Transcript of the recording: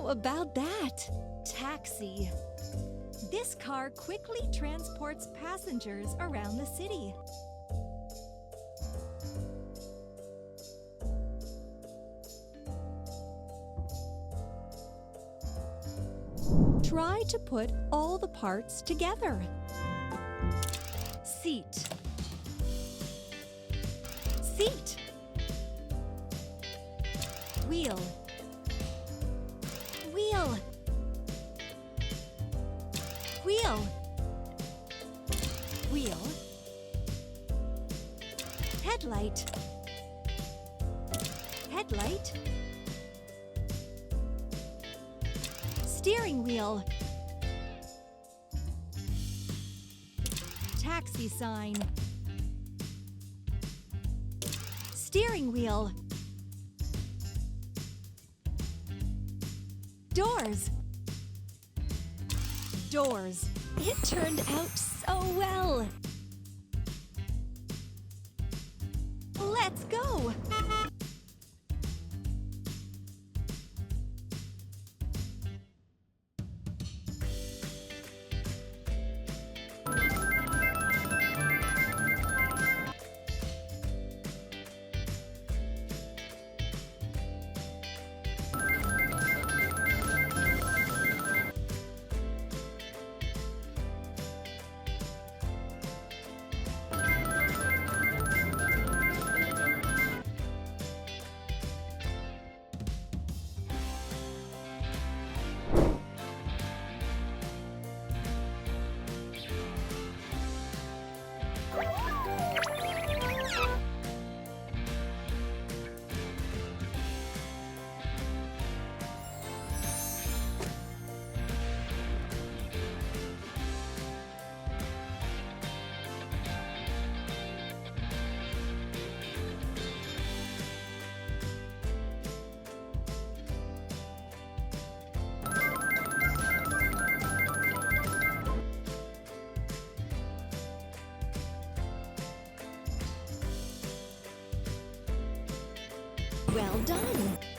How about that? Taxi. This car quickly transports passengers around the city. Try to put all the parts together. Seat. Seat. Wheel. Wheel. Wheel. Wheel. Headlight. Headlight. Steering wheel. Taxi sign. Steering wheel. Doors. Doors. It turned out so well. Let's go. Well done!